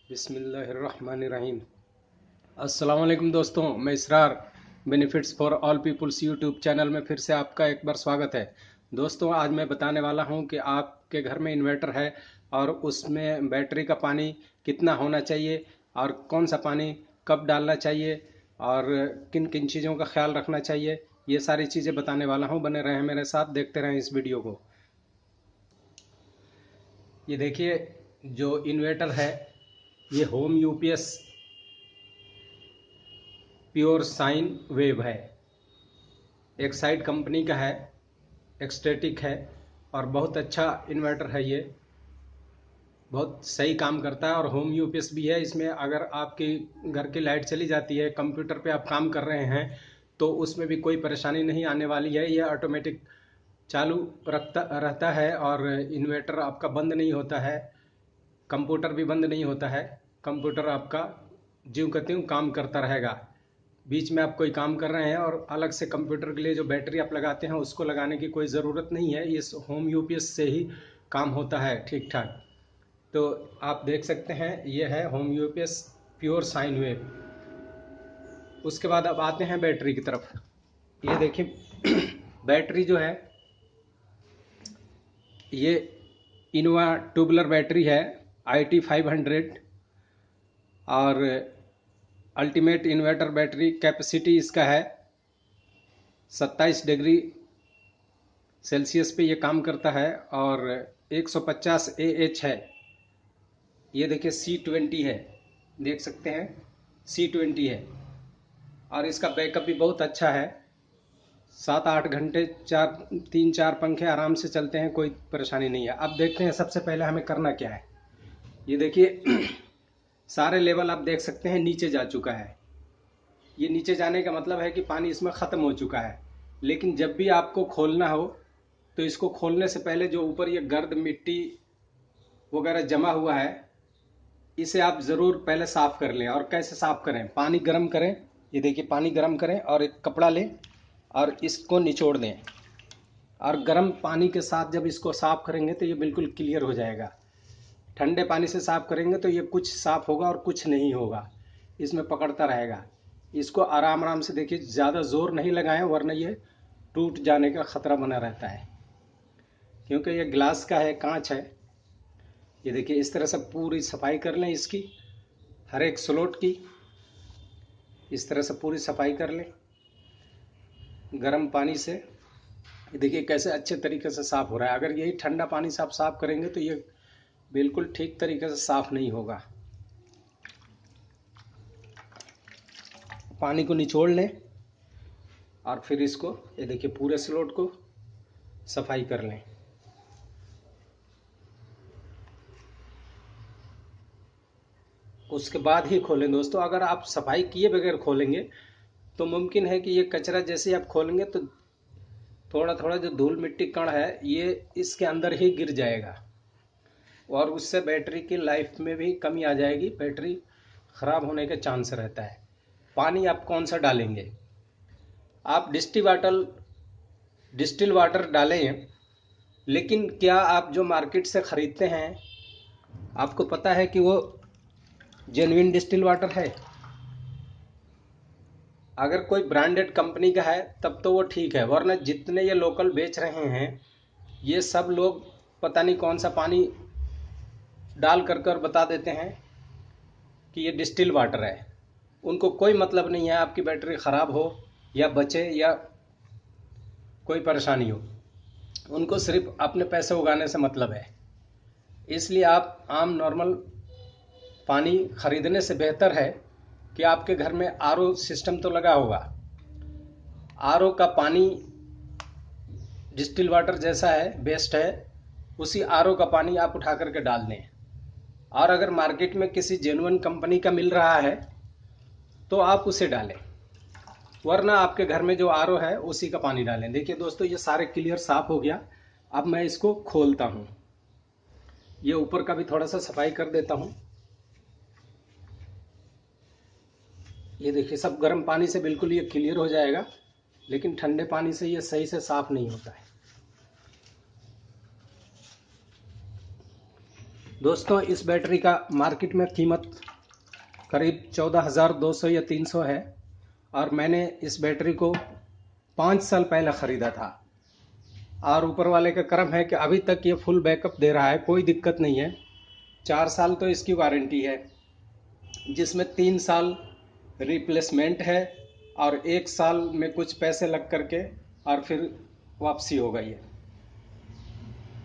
बिस्मिल्लाहिर्रहमानिर्रहीम। अस्सलाम वालेकुम दोस्तों, मैं Israr benefits for all peoples YouTube channel में फिर से आपका एक बार स्वागत है। दोस्तों, आज मैं बताने वाला हूं कि आपके घर में इन्वर्टर है और उसमें बैटरी का पानी कितना होना चाहिए और कौन सा पानी कब डालना चाहिए और किन किन चीज़ों का ख्याल रखना चाहिए, ये सारी चीज़ें बताने वाला हूं। बने रहें मेरे साथ, देखते रहें इस वीडियो को। ये देखिए, जो इन्वर्टर है ये home UPS pure sine wave है। एक साइड कंपनी का है, एक्सटेटिक है और बहुत अच्छा इन्वर्टर है। ये बहुत सही काम करता है और होम यूपीएस भी है। इसमें अगर आपके घर की लाइट चली जाती है, कंप्यूटर पे आप काम कर रहे हैं, तो उसमें भी कोई परेशानी नहीं आने वाली है। ये ऑटोमेटिक चालू रखता रहता है और इन्वर्टर आपका बंद नहीं होता है, कंप्यूटर भी बंद नहीं होता है। कंप्यूटर आपका ज्यों का त्यों काम करता रहेगा। बीच में आप कोई काम कर रहे हैं और अलग से कंप्यूटर के लिए जो बैटरी आप लगाते हैं उसको लगाने की कोई ज़रूरत नहीं है। इस होम यूपीएस से ही काम होता है ठीक ठाक। तो आप देख सकते हैं, ये है home UPS pure sine wave. उसके बाद अब आते हैं बैटरी की तरफ। ये देखिए बैटरी जो है ये इनोवा ट्यूबलर बैटरी है, IT500 और अल्टीमेट इन्वर्टर बैटरी कैपेसिटी इसका है 27 डिग्री सेल्सियस पे ये काम करता है और 150 AH है। ये देखिए C20 है, देख सकते हैं C20 है और इसका बैकअप भी बहुत अच्छा है। 7-8 घंटे 3-4 पंखे आराम से चलते हैं, कोई परेशानी नहीं है। अब देखते हैं सबसे पहले हमें करना क्या है। ये देखिए सारे लेवल आप देख सकते हैं नीचे जा चुका है। ये नीचे जाने का मतलब है कि पानी इसमें ख़त्म हो चुका है। लेकिन जब भी आपको खोलना हो तो इसको खोलने से पहले जो ऊपर ये गर्द मिट्टी वगैरह जमा हुआ है, इसे आप ज़रूर पहले साफ़ कर लें। और कैसे साफ़ करें? पानी गर्म करें। ये देखिए पानी गर्म करें और एक कपड़ा लें और इसको निचोड़ दें और गर्म पानी के साथ जब इसको साफ़ करेंगे तो ये बिल्कुल क्लियर हो जाएगा। ठंडे पानी से साफ़ करेंगे तो ये कुछ साफ़ होगा और कुछ नहीं होगा, इसमें पकड़ता रहेगा। इसको आराम आराम से देखिए, ज़्यादा ज़ोर नहीं लगाएं वरना ये टूट जाने का ख़तरा बना रहता है, क्योंकि ये ग्लास का है, कांच है। ये देखिए इस तरह से पूरी सफाई कर लें इसकी, हर एक स्लॉट की इस तरह से पूरी सफाई कर लें गर्म पानी से। ये देखिए कैसे अच्छे तरीके से साफ़ हो रहा है। अगर यही ठंडा पानी से आप साफ़ करेंगे तो ये बिल्कुल ठीक तरीके से साफ़ नहीं होगा। पानी को निचोड़ लें और फिर इसको, ये देखिए पूरे स्लॉट को सफाई कर लें। उसके बाद ही खोलें दोस्तों। अगर आप सफाई किए बगैर खोलेंगे तो मुमकिन है कि ये कचरा जैसे ही आप खोलेंगे तो थोड़ा थोड़ा जो धूल मिट्टी कण है ये इसके अंदर ही गिर जाएगा और उससे बैटरी की लाइफ में भी कमी आ जाएगी, बैटरी ख़राब होने के चांस रहता है। पानी आप कौन सा डालेंगे? आप डिस्टिल वाटर डालें, लेकिन क्या आप जो मार्केट से ख़रीदते हैं आपको पता है कि वो जेन्युइन डिस्टिल वाटर है? अगर कोई ब्रांडेड कंपनी का है तब तो वो ठीक है, वरना जितने ये लोकल बेच रहे हैं ये सब लोग पता नहीं कौन सा पानी डाल कर बता देते हैं कि ये डिस्टिल वाटर है। उनको कोई मतलब नहीं है आपकी बैटरी ख़राब हो या बचे या कोई परेशानी हो, उनको सिर्फ अपने पैसे उगाने से मतलब है। इसलिए आप आम नॉर्मल पानी ख़रीदने से बेहतर है कि आपके घर में आरओ सिस्टम तो लगा होगा। आरओ का पानी डिस्टिल वाटर जैसा है, बेस्ट है। उसी आरओ का पानी आप उठा करके डाल दें। और अगर मार्केट में किसी जेन्युइन कंपनी का मिल रहा है तो आप उसे डालें, वरना आपके घर में जो आरओ है उसी का पानी डालें। देखिए दोस्तों, ये सारे क्लियर साफ हो गया। अब मैं इसको खोलता हूँ। ये ऊपर का भी थोड़ा सा सफाई कर देता हूँ। ये देखिए सब गर्म पानी से बिल्कुल ये क्लियर हो जाएगा, लेकिन ठंडे पानी से ये सही से साफ नहीं होता है। दोस्तों इस बैटरी का मार्केट में कीमत करीब 14,200 या 300 है और मैंने इस बैटरी को 5 साल पहले ख़रीदा था और ऊपर वाले का करम है कि अभी तक ये फुल बैकअप दे रहा है, कोई दिक्कत नहीं है। 4 साल तो इसकी वारंटी है, जिसमें 3 साल रिप्लेसमेंट है और 1 साल में कुछ पैसे लग करके और फिर वापसी होगा ये।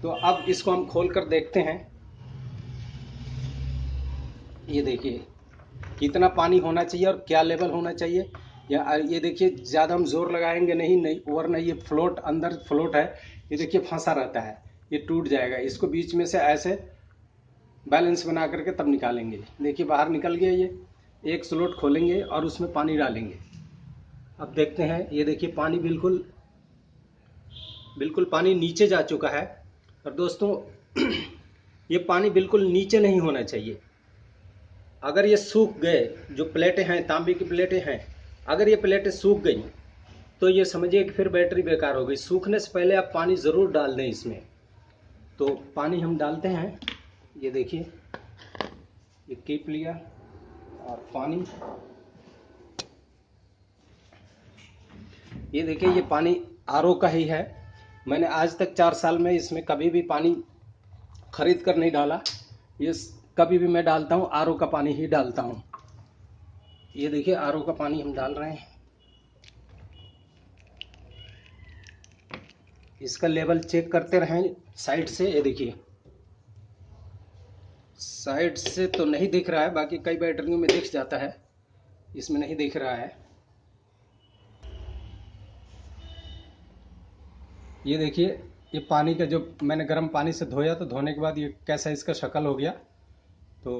तो अब इसको हम खोल कर देखते हैं। ये देखिए कितना पानी होना चाहिए और क्या लेवल होना चाहिए। या ये देखिए ज़्यादा हम जोर लगाएंगे नहीं वरना ये फ्लोट अंदर फ्लोट है, ये देखिए फंसा रहता है, ये टूट जाएगा। इसको बीच में से ऐसे बैलेंस बना करके तब निकालेंगे। देखिए बाहर निकल गया ये। एक स्लोट खोलेंगे और उसमें पानी डालेंगे। अब देखते हैं, ये देखिए पानी बिल्कुल बिल्कुल पानी नीचे जा चुका है। और दोस्तों ये पानी बिल्कुल नीचे नहीं होना चाहिए। अगर ये सूख गए, जो प्लेटें हैं तांबे की प्लेटें हैं, अगर ये प्लेटें सूख गई तो ये समझिए कि फिर बैटरी बेकार हो गई। सूखने से पहले आप पानी ज़रूर डाल दें इसमें। तो पानी हम डालते हैं। ये देखिए ये कीप लिया और पानी, ये देखिए ये पानी आरओ का ही है। मैंने आज तक 4 साल में इसमें कभी भी पानी खरीद कर नहीं डाला। ये कभी भी मैं डालता हूँ आरओ का पानी ही डालता हूँ। ये देखिए आरओ का पानी हम डाल रहे हैं। इसका लेवल चेक करते रहें साइड से। ये देखिए साइड से तो नहीं दिख रहा है, बाकी कई बैटरियों में दिख जाता है, इसमें नहीं दिख रहा है। ये देखिए ये पानी का जो मैंने गर्म पानी से धोया, तो धोने के बाद ये कैसा इसका शक्ल हो गया। तो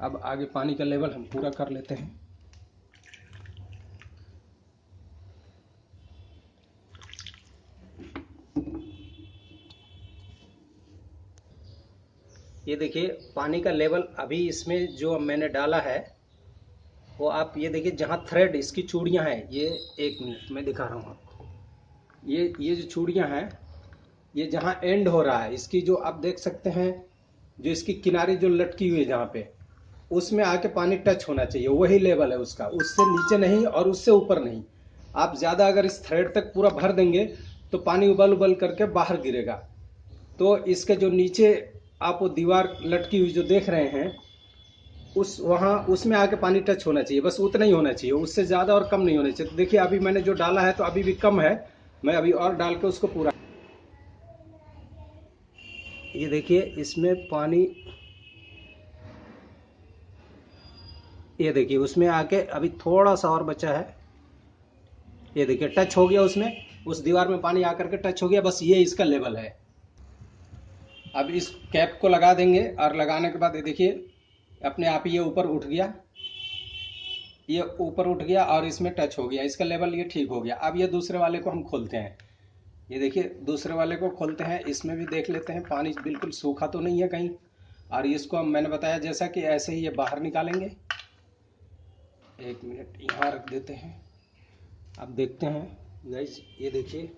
अब आगे पानी का लेवल हम पूरा कर लेते हैं। ये देखिए पानी का लेवल अभी इसमें जो मैंने डाला है वो आप ये देखिए, जहाँ थ्रेड इसकी चूड़ियाँ हैं, ये 1 मिनट मैं दिखा रहा हूँ आपको। ये जो चूड़ियाँ हैं, ये जहाँ एंड हो रहा है इसकी, जो आप देख सकते हैं, जो इसकी किनारे जो लटकी हुई है जहाँ पे, उसमें आके पानी टच होना चाहिए, वही लेवल है उसका। उससे नीचे नहीं और उससे ऊपर नहीं। आप ज़्यादा अगर इस थ्रेड तक पूरा भर देंगे तो पानी उबल उबल करके बाहर गिरेगा। तो इसके जो नीचे आप वो दीवार लटकी हुई जो देख रहे हैं, उसमें आके पानी टच होना चाहिए, बस उतना ही होना चाहिए, उससे ज़्यादा और कम नहीं होना चाहिए। तो देखिए अभी मैंने जो डाला है तो अभी भी कम है, मैं अभी और डाल के उसको पूरा। ये देखिए इसमें पानी, ये देखिए उसमें आके अभी थोड़ा सा और बचा है। ये देखिए टच हो गया, उसमें उस दीवार में पानी आकर के टच हो गया, बस ये इसका लेवल है। अब इस कैप को लगा देंगे और लगाने के बाद ये देखिए अपने आप ही ये ऊपर उठ गया, ये ऊपर उठ गया और इसमें टच हो गया, इसका लेवल ये ठीक हो गया। अब ये दूसरे वाले को हम खोलते हैं। ये देखिए दूसरे वाले को खोलते हैं, इसमें भी देख लेते हैं पानी बिल्कुल सूखा तो नहीं है कहीं। और इसको मैंने बताया जैसा कि ऐसे ही ये बाहर निकालेंगे। 1 मिनट यहाँ रख देते हैं। अब देखते हैं गाइस, ये देखिए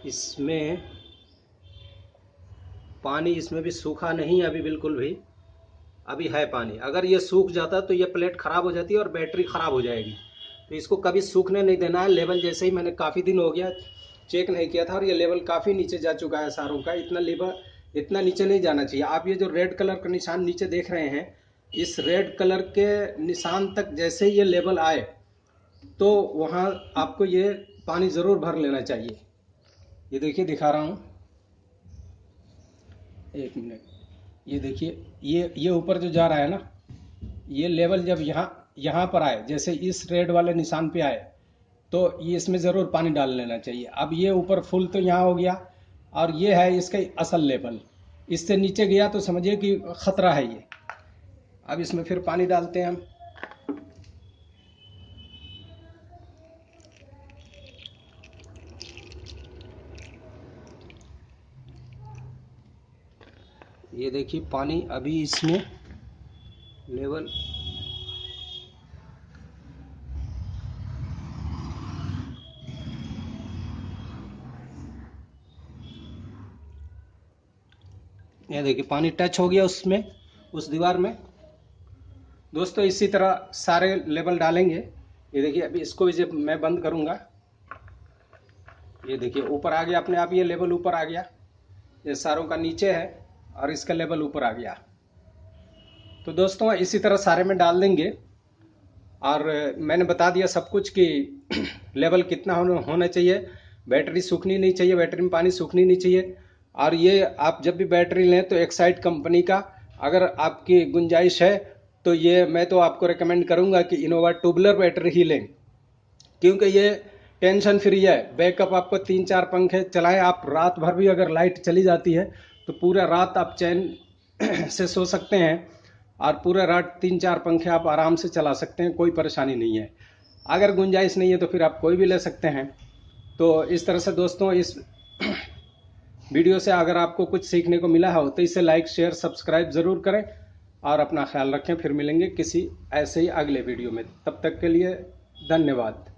इसमें पानी, इसमें भी सूखा नहीं है अभी बिल्कुल भी, अभी है पानी। अगर ये सूख जाता तो ये प्लेट ख़राब हो जाती है और बैटरी ख़राब हो जाएगी। तो इसको कभी सूखने नहीं देना है। लेवल जैसे ही, मैंने काफ़ी दिन हो गया चेक नहीं किया था और ये लेवल काफ़ी नीचे जा चुका है सारों का। इतना नीचे नहीं जाना चाहिए। आप ये जो रेड कलर का निशान नीचे देख रहे हैं, इस रेड कलर के निशान तक जैसे ही ये लेवल आए तो वहाँ आपको ये पानी ज़रूर भर लेना चाहिए। ये देखिए दिखा रहा हूँ, 1 मिनट। ये देखिए ये ऊपर जो जा रहा है ना, ये लेवल जब यहाँ पर आए, जैसे इस रेड वाले निशान पे आए, तो ये इसमें ज़रूर पानी डाल लेना चाहिए। अब ये ऊपर फुल तो यहाँ हो गया और ये है इसका असल लेवल। इससे नीचे गया तो समझिए कि ख़तरा है ये। अब इसमें फिर पानी डालते हैं हम। ये देखिए पानी अभी इसमें लेवल, ये देखिए पानी टच हो गया उसमें, उस दीवार में। दोस्तों इसी तरह सारे लेवल डालेंगे। ये देखिए अभी इसको भी जब मैं बंद करूंगा, ये देखिए ऊपर आ गया अपने आप, ये लेवल ऊपर आ गया। ये सारों का नीचे है और इसका लेवल ऊपर आ गया। तो दोस्तों इसी तरह सारे में डाल देंगे। और मैंने बता दिया सब कुछ कि लेवल कितना होना चाहिए। बैटरी सूखनी नहीं चाहिए, बैटरी में पानी सूखनी नहीं चाहिए। और ये आप जब भी बैटरी लें तो एक्साइड कंपनी का, अगर आपकी गुंजाइश है तो ये मैं तो आपको रेकमेंड करूंगा कि इनोवा ट्यूबलर बैटरी ही लें, क्योंकि ये टेंशन फ्री है। बैकअप आपको 3-4 पंखे चलाएं आप, रात भर भी अगर लाइट चली जाती है तो पूरा रात आप चैन से सो सकते हैं। और पूरा रात 3-4 पंखे आप आराम से चला सकते हैं, कोई परेशानी नहीं है। अगर गुंजाइश नहीं है तो फिर आप कोई भी ले सकते हैं। तो इस तरह से दोस्तों इस वीडियो से अगर आपको कुछ सीखने को मिला हो तो इसे लाइक शेयर सब्सक्राइब ज़रूर करें और अपना ख्याल रखें। फिर मिलेंगे किसी ऐसे ही अगले वीडियो में, तब तक के लिए धन्यवाद।